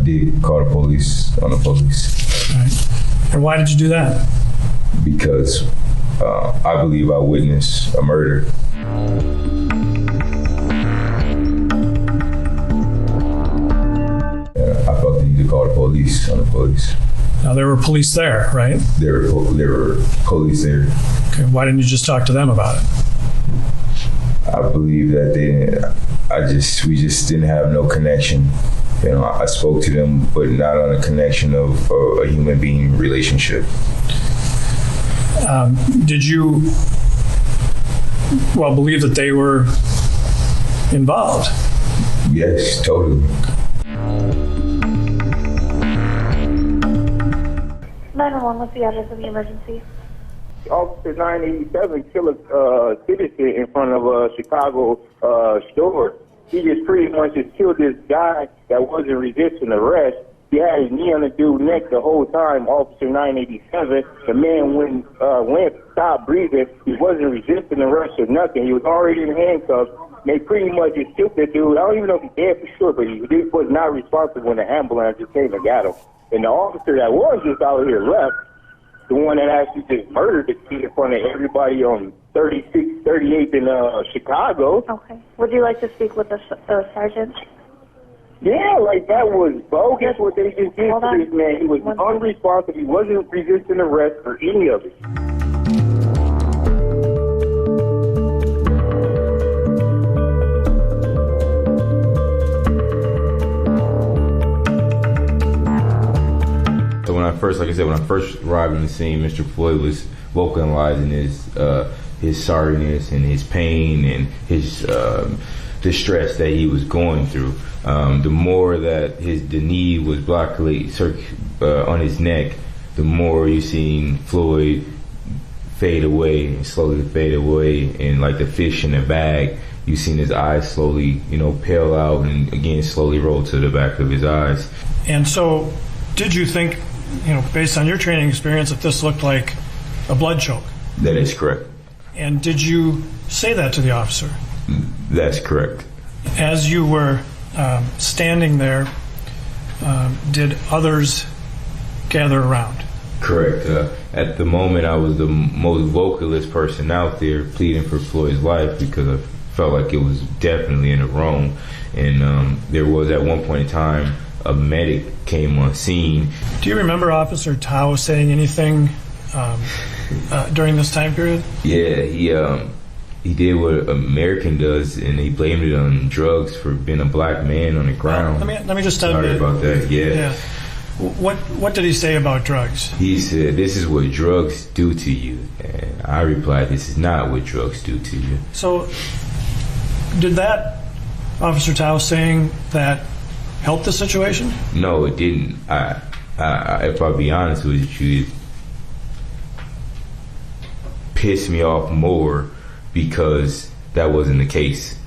did call the police on the police. All right. And why did you do that? Because I believe I witnessed a murder. I felt the need to call the police on the police. Now, there were police there, right? There were police there. Okay. Why didn't you just talk to them about it? I believe that we just didn't have no connection. You know, I spoke to them, but not on a connection of a human being relationship. Did you, believe that they were involved? Yes, totally. 911, what's the address of the emergency? Officer 987 killed a citizen in front of a Chicago store. He just pretty much just killed this guy that wasn't resisting arrest. He had his knee on the dude's neck the whole time, Officer 987. The man went, stopped breathing. He wasn't resisting arrest or nothing. He was already in handcuffs. They pretty much just killed that dude. I don't even know if he's dead for sure, but he was not responsible when the ambulance just came and got him. And the officer that was just out here left, the one that actually just murdered the kid in front of everybody on 38th in Chicago. Okay. Would you like to speak with the sergeant? Yeah, like that was bogus what they just did to this man. He was unresponsive. He wasn't resisting arrest or any of it. So when I first arrived on the scene, Mr. Floyd was vocalizing his sorriness and his pain and his distress that he was going through. The more that the knee was blocked on his neck, the more you seen Floyd fade away and slowly fade away, and like the fish in a bag, you seen his eyes slowly, pale out and again slowly roll to the back of his eyes. And so, did you think, based on your training experience, that this looked like a blood choke? That is correct. And did you say that to the officer? That's correct. As you were standing there, did others gather around? Correct. At the moment, I was the most vocalist person out there pleading for Floyd's life because I felt like it was definitely in the wrong. And there was at one point in time a medic came on scene. Do you remember Officer Tao saying anything during this time period? Yeah, he did what American does, and he blamed it on drugs for being a black man on the ground. Let me just tell you. Sorry about that. Yeah. What did he say about drugs? He said, "This is what drugs do to you," and I replied, "This is not what drugs do to you." So, did that Officer Tao saying that help the situation? No, it didn't. If I'll be honest with you, it pissed me off more because that wasn't the case.